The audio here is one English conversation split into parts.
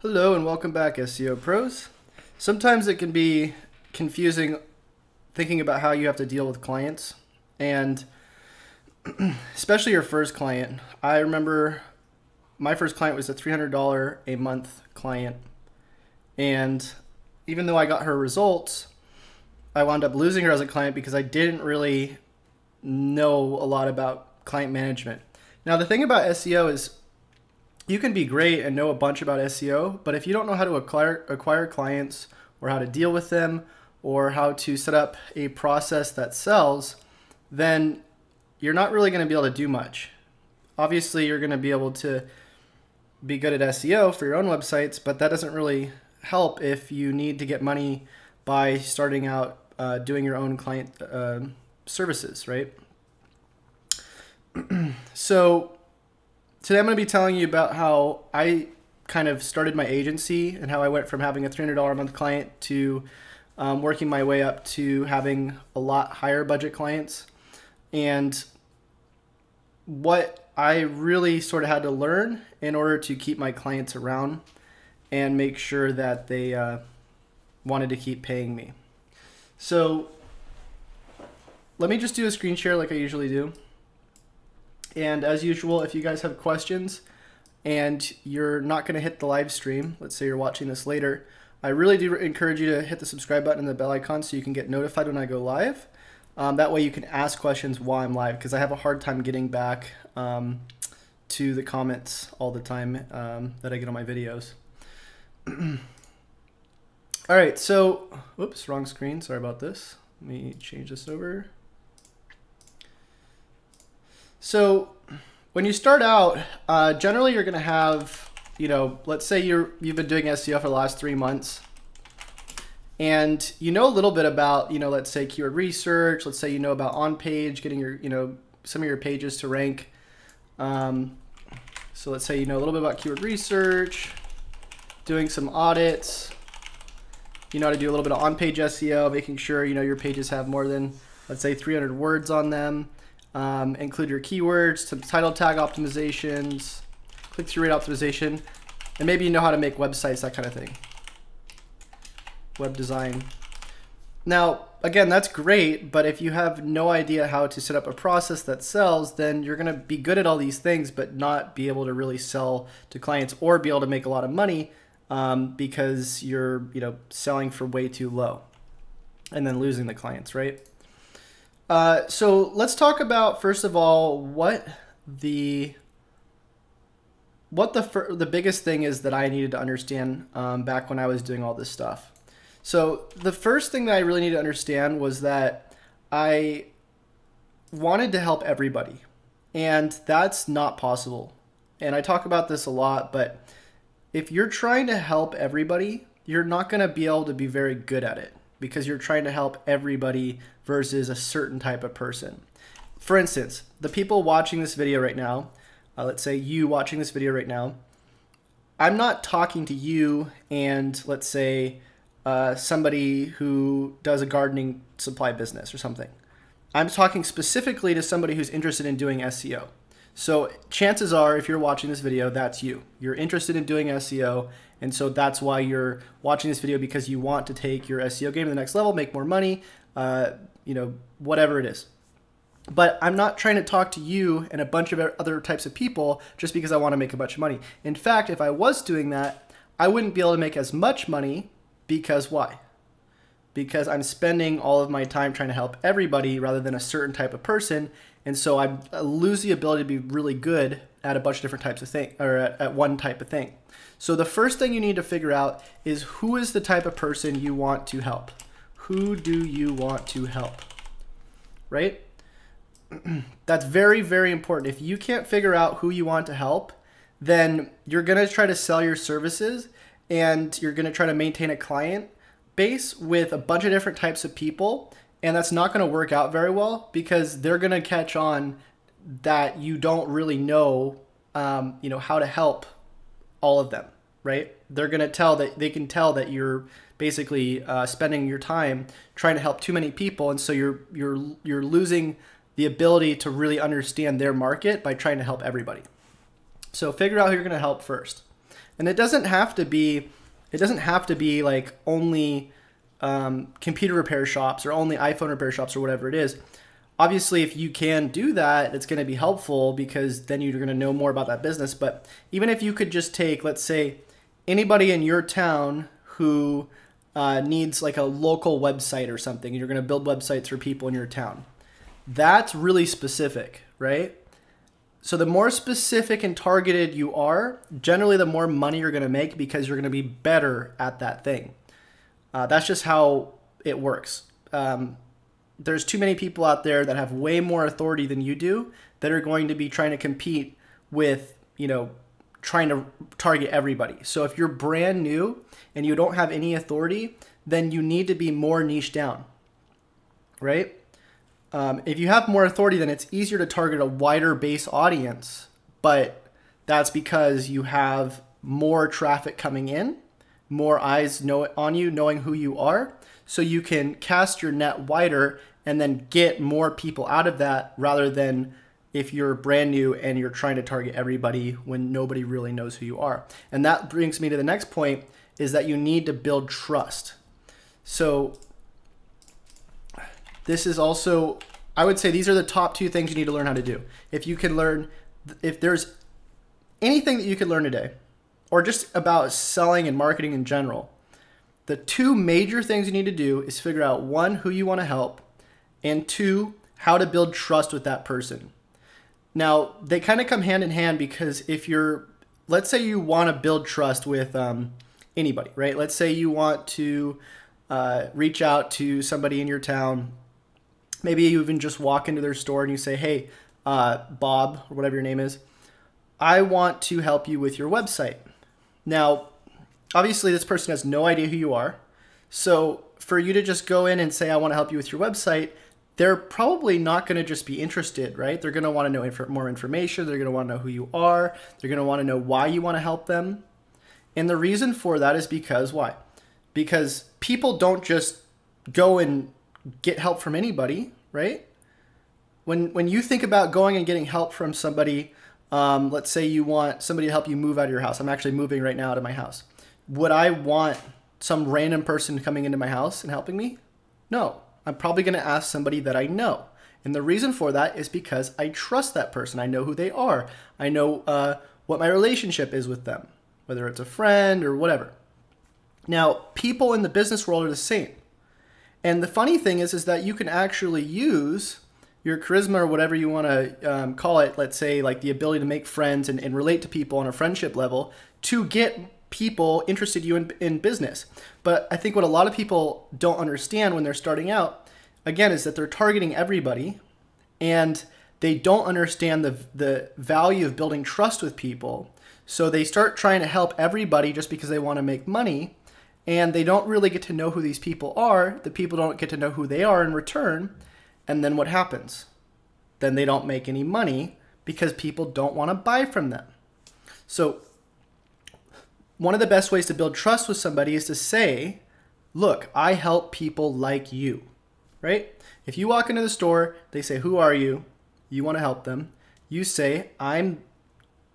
Hello and welcome back, SEO pros. Sometimes it can be confusing thinking about how you have to deal with clients, and especially your first client. I remember my first client was a $300 a month client, and even though I got her results, I wound up losing her as a client because I didn't really know a lot about client management. Now, the thing about SEO is you can be great and know a bunch about SEO, but if you don't know how to acquire clients or how to deal with them or how to set up a process that sells, then you're not really going to be able to do much. Obviously, you're going to be able to be good at SEO for your own websites, but that doesn't really help if you need to get money by starting out doing your own client services, right? So today I'm going to be telling you about how I kind of started my agency and how I went from having a $300 a month client to working my way up to having a lot higher budget clients, and what I really sort of had to learn in order to keep my clients around and make sure that they wanted to keep paying me. So let me just do a screen share like I usually do. And as usual, if you guys have questions and you're not going to hit the live stream, let's say you're watching this later, I really do encourage you to hit the subscribe button and the bell icon so you can get notified when I go live. That way you can ask questions while I'm live, because I have a hard time getting back to the comments all the time that I get on my videos. All right, so, whoops, wrong screen. Sorry about this. Let me change this over. So when you start out, generally you're going to have, let's say you've been doing SEO for the last 3 months, and you know a little bit about, let's say keyword research. Let's say you know about on-page, getting your, some of your pages to rank. So let's say you know a little bit about keyword research, doing some audits. You know how to do a little bit of on-page SEO, making sure your pages have more than, let's say, 300 words on them. Include your keywords, some title tag optimizations, click-through rate optimization, and maybe you know how to make websites, that kind of thing. Web design. Now, again, that's great, but if you have no idea how to set up a process that sells, then you're going to be good at all these things, but not be able to really sell to clients or be able to make a lot of money because you're, selling for way too low and then losing the clients, right? So let's talk about, first of all, what the biggest thing is that I needed to understand back when I was doing all this stuff. So the first thing that I really needed to understand was that I wanted to help everybody, and that's not possible. And I talk about this a lot, but if you're trying to help everybody, you're not going to be able to be very good at it, because you're trying to help everybody versus a certain type of person. For instance, the people watching this video right now, let's say you watching this video right now, I'm not talking to you and let's say somebody who does a gardening supply business or something. I'm talking specifically to somebody who's interested in doing SEO. So chances are, if you're watching this video, that's you. You're interested in doing SEO, and so that's why you're watching this video, because you want to take your SEO game to the next level, make more money, whatever it is. But I'm not trying to talk to you and a bunch of other types of people just because I want to make a bunch of money. In fact, if I was doing that, I wouldn't be able to make as much money, because why? Because I'm spending all of my time trying to help everybody rather than a certain type of person. And so I lose the ability to be really good at a bunch of different types of things, or at one type of thing. So the first thing you need to figure out is, who is the type of person you want to help? Who do you want to help? Right? That's very, very important. If you can't figure out who you want to help, then you're going to try to sell your services, and you're going to try to maintain a client base with a bunch of different types of people. And that's not going to work out very well, because they're going to catch on that you don't really know, how to help all of them, right? They're going to tell that they can tell that you're basically spending your time trying to help too many people, and so you're losing the ability to really understand their market by trying to help everybody. So figure out who you're going to help first. And it doesn't have to be like only computer repair shops or only iPhone repair shops or whatever it is. Obviously, if you can do that, it's going to be helpful because then you're going to know more about that business. But even if you could just take, let's say, anybody in your town who needs like a local website or something, and you're going to build websites for people in your town. That's really specific, right? So the more specific and targeted you are, generally the more money you're going to make because you're going to be better at that thing. That's just how it works. There's too many people out there that have way more authority than you do that are going to be trying to compete with, trying to target everybody. So if you're brand new and you don't have any authority, then you need to be more niche down, right? If you have more authority, then it's easier to target a wider base audience, but that's because you have more traffic coming in, more eyes on you, knowing who you are, so you can cast your net wider and then get more people out of that rather than if you're brand new and you're trying to target everybody when nobody really knows who you are. And that brings me to the next point, is that you need to build trust. So this is also, I would say these are the top two things you need to learn how to do. If there's anything that you could learn today, or just about selling and marketing in general, the two major things you need to do is figure out, one, who you want to help, and two, how to build trust with that person. Now, they kind of come hand in hand because let's say you want to build trust with anybody, right? Let's say you want to reach out to somebody in your town. Maybe you even just walk into their store and you say, hey, Bob, or whatever your name is, I want to help you with your website. Now, obviously this person has no idea who you are. So for you to just go in and say, I want to help you with your website, they're probably not going to just be interested, right? They're going to want to know more information. They're going to want to know who you are. They're going to want to know why you want to help them. And the reason for that is because why? Because people don't just go and get help from anybody, right? When you think about going and getting help from somebody, let's say you want somebody to help you move out of your house. I'm actually moving right now out of my house. Would I want some random person coming into my house and helping me? No. I'm probably going to ask somebody that I know. And the reason for that is because I trust that person. I know who they are. I know what my relationship is with them, whether it's a friend or whatever. Now, people in the business world are the same. And the funny thing is that you can actually use your charisma or whatever you want to call it, let's say like the ability to make friends and relate to people on a friendship level to get people interested in business. But I think what a lot of people don't understand when they're starting out, again, is that they're targeting everybody and they don't understand the value of building trust with people. So they start trying to help everybody just because they want to make money, and they don't really get to know who these people are. The people don't get to know who they are in return. And then what happens? Then they don't make any money because people don't want to buy from them. So one of the best ways to build trust with somebody is to say, look, I help people like you, right? If you walk into the store, they say, who are you? You want to help them. You say, I'm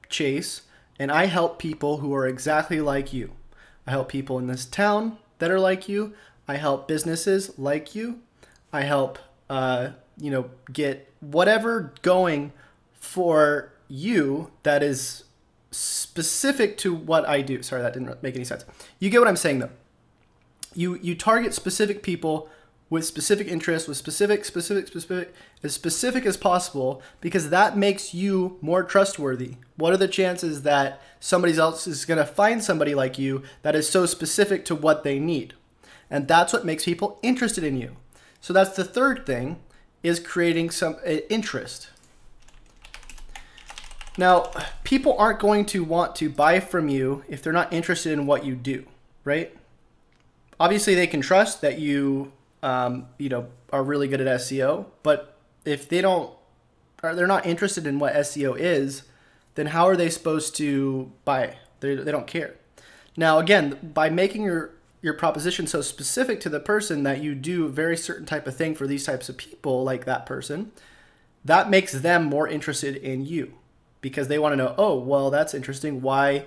Chase, and I help people who are exactly like you. I help people in this town that are like you. I help businesses like you. I help, get whatever going for you that is specific to what I do. Sorry, that didn't make any sense. You get what I'm saying though. You target specific people with specific interests, with specific, as specific as possible, because that makes you more trustworthy. What are the chances that somebody else is going to find somebody like you that is so specific to what they need? And that's what makes people interested in you. So that's the third thing, is creating some interest. Now, people aren't going to want to buy from you if they're not interested in what you do, right? Obviously, they can trust that you, are really good at SEO, but if they're not interested in what SEO is, then how are they supposed to buy? They don't care. Now, again, by making your proposition so specific to the person that you do a very certain type of thing for these types of people, like that person, that makes them more interested in you. Because they want to know, oh, well, that's interesting. Why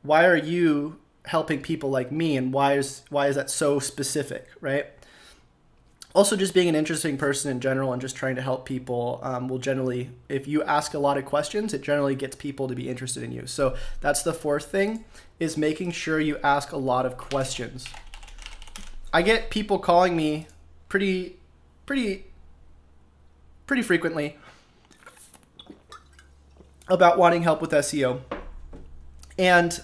why are you helping people like me, and why is that so specific, right? Also, just being an interesting person in general and just trying to help people will generally, if you ask a lot of questions, it generally gets people to be interested in you. So that's the fourth thing, is making sure you ask a lot of questions. I get people calling me pretty frequently about wanting help with SEO. And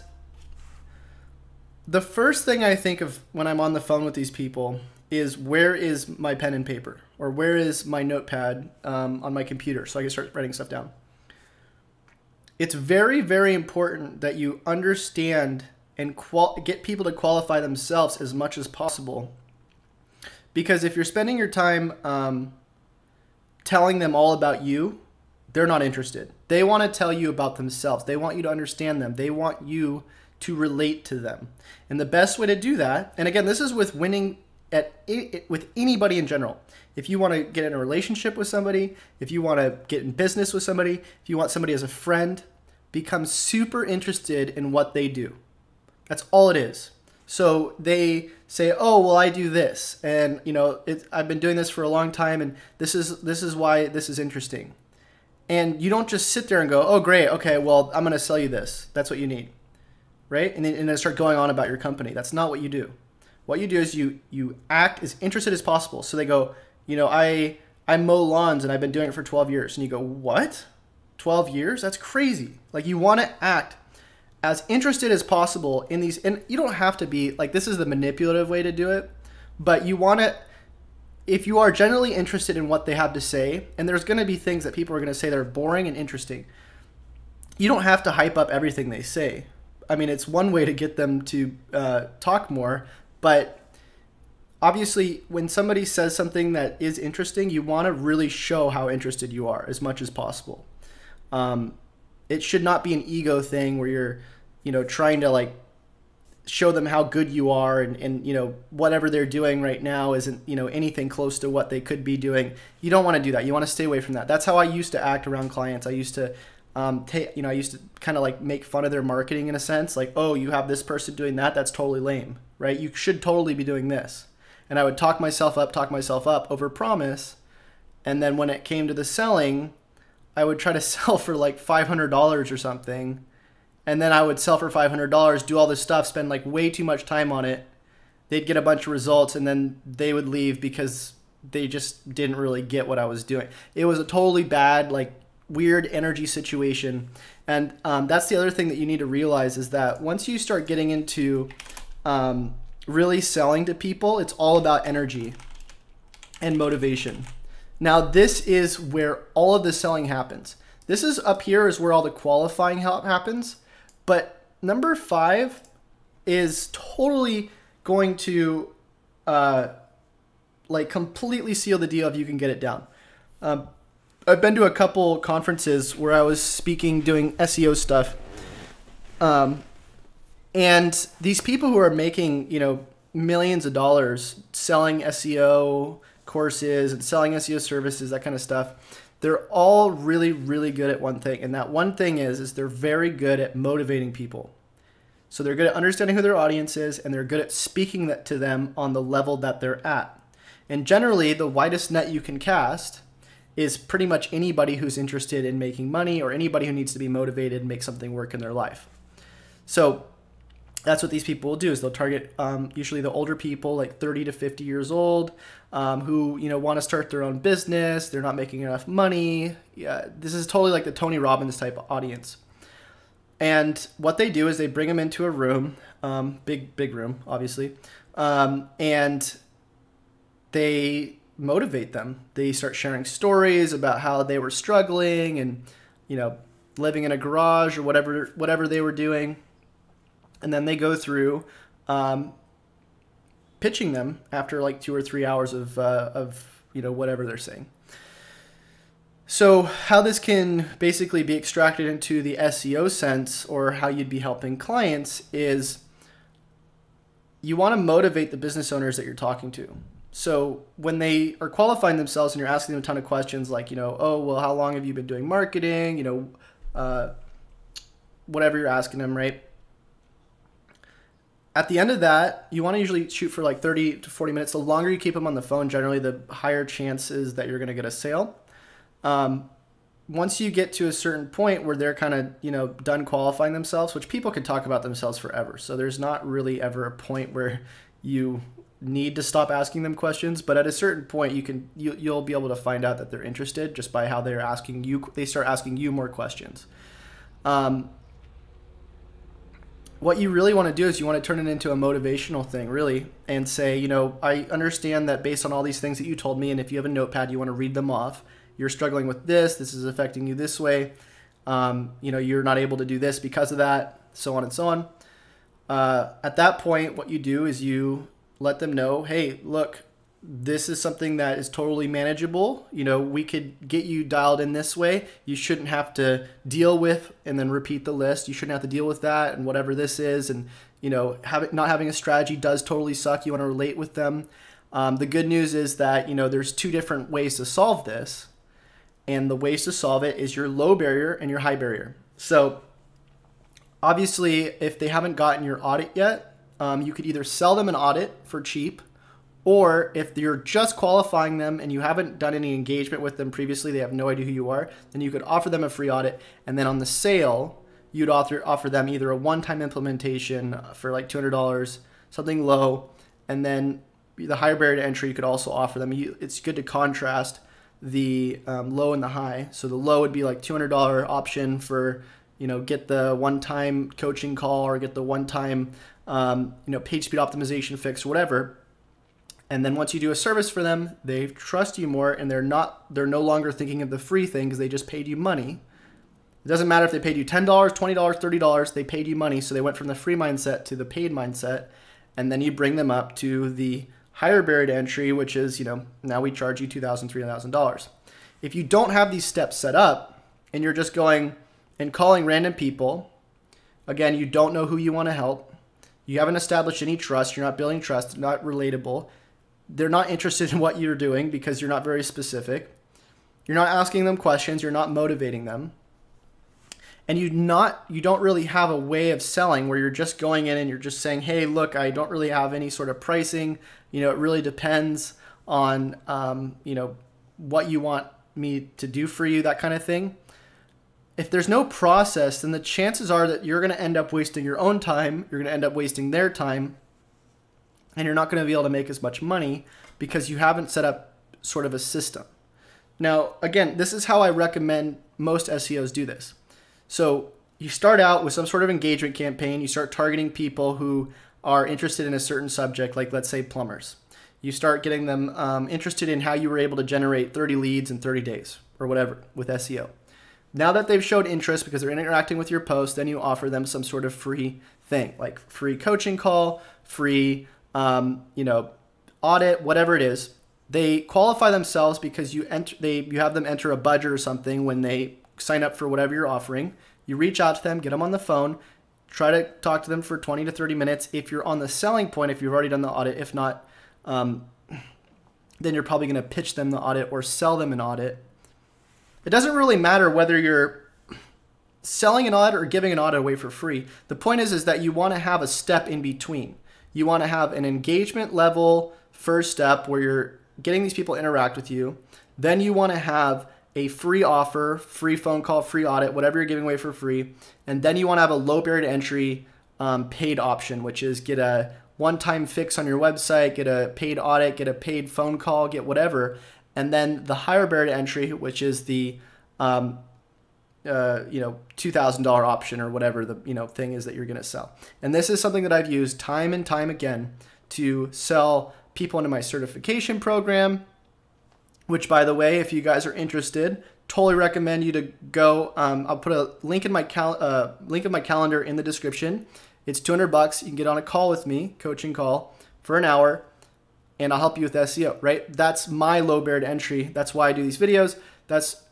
the first thing I think of when I'm on the phone with these people is, where is my pen and paper, or where is my notepad on my computer so I can start writing stuff down. It's very, very important that you understand and get people to qualify themselves as much as possible. Because if you're spending your time telling them all about you, they're not interested. They want to tell you about themselves. They want you to understand them. They want you to relate to them. And the best way to do that, and again, this is with winning with anybody in general. If you want to get in a relationship with somebody, if you want to get in business with somebody, if you want somebody as a friend, become super interested in what they do. That's all it is. So they say, oh, well, I do this, and I've been doing this for a long time, and this is why this is interesting. And you don't just sit there and go, oh, great, okay, well, I'm going to sell you this. That's what you need, right? And then start going on about your company. That's not what you do. What you do is you act as interested as possible. So they go, I mow lawns and I've been doing it for 12 years. And you go, what? 12 years? That's crazy. Like, you want to act as interested as possible in these, and you don't have to be like, this is the manipulative way to do it, but you want to, if you are generally interested in what they have to say, and there's going to be things that people are going to say that are boring and interesting, you don't have to hype up everything they say. I mean, it's one way to get them to talk more, but obviously when somebody says something that is interesting, you want to really show how interested you are as much as possible. It should not be an ego thing where you're, trying to like show them how good you are, and whatever they're doing right now isn't, anything close to what they could be doing. You don't want to do that. You want to stay away from that. That's how I used to act around clients. I used to I used to kind of like make fun of their marketing in a sense, like, oh, you have this person doing that. That's totally lame, right? You should totally be doing this. And I would talk myself up, over promise. And then when it came to the selling, I would try to sell for like $500 or something. And then I would sell for $500, do all this stuff, spend like way too much time on it. They'd get a bunch of results, and then they would leave because they just didn't really get what I was doing. It was a totally bad, like, weird energy situation. And that's the other thing that you need to realize, is that once you start getting into really selling to people, it's all about energy and motivation. Now, this is where all of the selling happens. This is up here is where all the qualifying happens. But number 5 is totally going to like completely seal the deal if you can get it down. I've been to a couple conferences where I was speaking, doing SEO stuff. And these people who are making, millions of dollars selling SEO courses and selling SEO services, that kind of stuff, they're all really, really good at one thing. And that one thing is they're very good at motivating people. So they're good at understanding who their audience is, and they're good at speaking that to them on the level that they're at. And generally, the widest net you can cast is pretty much anybody who's interested in making money, or anybody who needs to be motivated and make something work in their life. So that's what these people will do, is they'll target usually the older people, like 30 to 50 years old, who want to start their own business. They're not making enough money. Yeah, this is totally like the Tony Robbins type of audience. And what they do is they bring them into a room, big room, obviously, and they motivate them. They start sharing stories about how they were struggling and, living in a garage or whatever they were doing. And then they go through pitching them after like 2 or 3 hours of whatever they're saying. So how this can basically be extracted into the SEO sense, or how you'd be helping clients, is you want to motivate the business owners that you're talking to. So when they are qualifying themselves and you're asking them a ton of questions like, oh, well, how long have you been doing marketing? Whatever you're asking them, right? At the end of that, you want to usually shoot for like 30 to 40 minutes. The longer you keep them on the phone, generally the higher chances that you're going to get a sale. Once you get to a certain point where they're kind of, you know, done qualifying themselves, which people can talk about themselves forever. So there's not really ever a point where you need to stop asking them questions, but at a certain point you'll be able to find out that they're interested just by how they're asking you. They start asking you more questions. What you really want to do is you want to turn it into a motivational thing, really, and say, you know, I understand that based on all these things that you told me, and if you have a notepad, you want to read them off. You're struggling with this is affecting you this way. You know, you're not able to do this because of that, so on and so on. At that point, what you do is you let them know, hey, look, this is something that is totally manageable. You know, we could get you dialed in this way. You shouldn't have to deal with and then repeat the list. You shouldn't have to deal with that and whatever this is. And, you know, not having a strategy does totally suck. You want to relate with them. The good news is that, you know, there's two different ways to solve this. And the ways to solve it is your low barrier and your high barrier. So obviously, if they haven't gotten your audit yet, you could either sell them an audit for cheap, or if you're just qualifying them and you haven't done any engagement with them previously, they have no idea who you are, then you could offer them a free audit. And then on the sale, you'd offer them either a one-time implementation for like $200, something low, and then the higher barrier to entry, you could also offer them. It's good to contrast the low and the high. So the low would be like $200 option for, you know, get the one-time coaching call or get the one-time, you know, page speed optimization fix or whatever. And then once you do a service for them, they trust you more, and they're no longer thinking of the free thing because they just paid you money. It doesn't matter if they paid you $10, $20, $30, they paid you money. So they went from the free mindset to the paid mindset. And then you bring them up to the higher barrier to entry, which is, you know, now we charge you $2,000, $3,000. If you don't have these steps set up and you're just going and calling random people, again, you don't know who you want to help. You haven't established any trust. You're not building trust, not relatable. They're not interested in what you're doing because you're not very specific. You're not asking them questions. You're not motivating them. And you don't really have a way of selling where you're just going in and you're just saying, hey, look, I don't really have any sort of pricing. You know, it really depends on, you know, what you want me to do for you, that kind of thing. If there's no process, then the chances are that you're going to end up wasting your own time. You're going to end up wasting their time. And you're not going to be able to make as much money because you haven't set up sort of a system. Now, again, this is how I recommend most SEOs do this. So you start out with some sort of engagement campaign. You start targeting people who are interested in a certain subject, like let's say plumbers. You start getting them interested in how you were able to generate 30 leads in 30 days or whatever with SEO. Now that they've showed interest because they're interacting with your post, then you offer them some sort of free thing, like free coaching call, free you know, audit, whatever it is. They qualify themselves because you have them enter a budget or something when they sign up for whatever you're offering. You reach out to them, get them on the phone, try to talk to them for 20 to 30 minutes. If you're on the selling point, if you've already done the audit, if not, then you're probably going to pitch them the audit or sell them an audit. It doesn't really matter whether you're selling an audit or giving an audit away for free. The point is that you want to have a step in between. You want to have an engagement level first step where you're getting these people to interact with you. Then you want to have a free offer, free phone call, free audit, whatever you're giving away for free. And then you want to have a low barrier to entry paid option, which is get a one-time fix on your website, get a paid audit, get a paid phone call, get whatever. And then the higher barrier to entry, which is the you know, $2,000 option or whatever the, you know, thing is that you're going to sell. And this is something that I've used time and time again to sell people into my certification program, which, by the way, if you guys are interested, totally recommend you to go. I'll put a link in my calendar in the description. It's $200. You can get on a call with me, coaching call, for an hour, and I'll help you with SEO, right? That's my low barrier to entry. That's why I do these videos. That's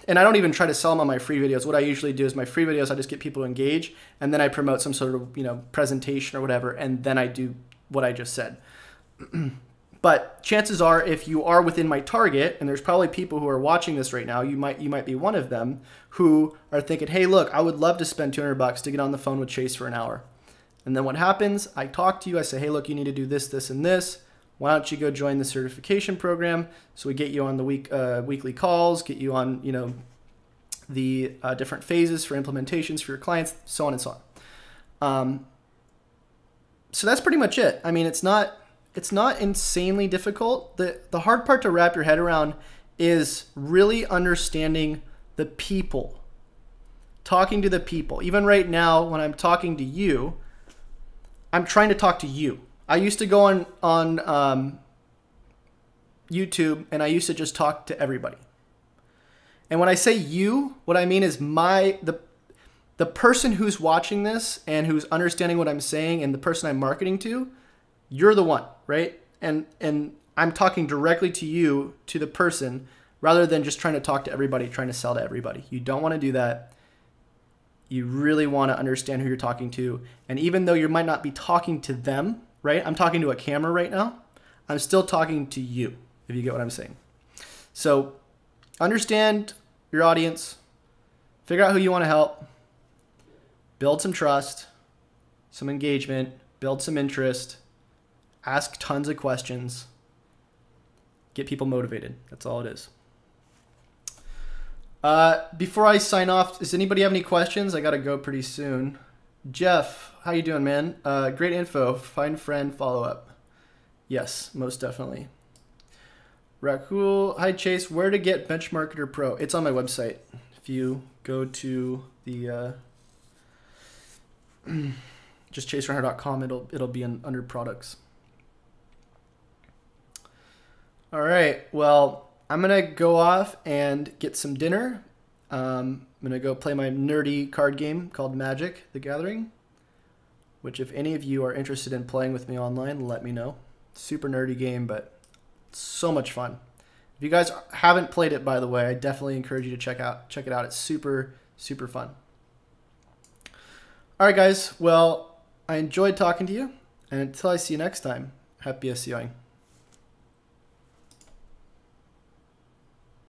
and I don't even try to sell them on my free videos. What I usually do is my free videos, I just get people to engage, and then I promote some sort of, you know, presentation or whatever, and then I do what I just said. But chances are, if you are within my target, and there's probably people who are watching this right now, you might be one of them, who are thinking, hey, look, I would love to spend $200 to get on the phone with Chase for an hour. And then what happens? I talk to you. I say, hey, look, you need to do this, this, and this. Why don't you go join the certification program? So we get you on the weekly calls, get you on, the different phases for implementations for your clients, so on and so on. So that's pretty much it. I mean, it's not insanely difficult. The hard part to wrap your head around is really understanding the people, talking to the people. Even right now, when I'm talking to you, I'm trying to talk to you. I used to go on YouTube, and I used to just talk to everybody. And when I say you, what I mean is the person who's watching this and who's understanding what I'm saying and the person I'm marketing to, you're the one, right? And I'm talking directly to you, to the person, rather than just trying to talk to everybody, trying to sell to everybody. You don't want to do that. You really want to understand who you're talking to. And even though you might not be talking to them, right? I'm talking to a camera right now. I'm still talking to you, if you get what I'm saying. So understand your audience, figure out who you want to help, build some trust, some engagement, build some interest, ask tons of questions, get people motivated. That's all it is. Before I sign off, does anybody have any questions? I got to go pretty soon. Jeff, how you doing, man? Great info. Find friend, follow up. Yes, most definitely. Rakul, hi Chase. Where to get Benchmarketer Pro? It's on my website. If you go to the just chaserunner.com, it'll be under products. All right. Well, I'm gonna go off and get some dinner. I'm gonna go play my nerdy card game called Magic: The Gathering, which if any of you are interested in playing with me online, let me know. Super nerdy game, but so much fun. If you guys haven't played it, by the way, I definitely encourage you to check it out. It's super, super fun. All right, guys. Well, I enjoyed talking to you, and until I see you next time, happy SEOing.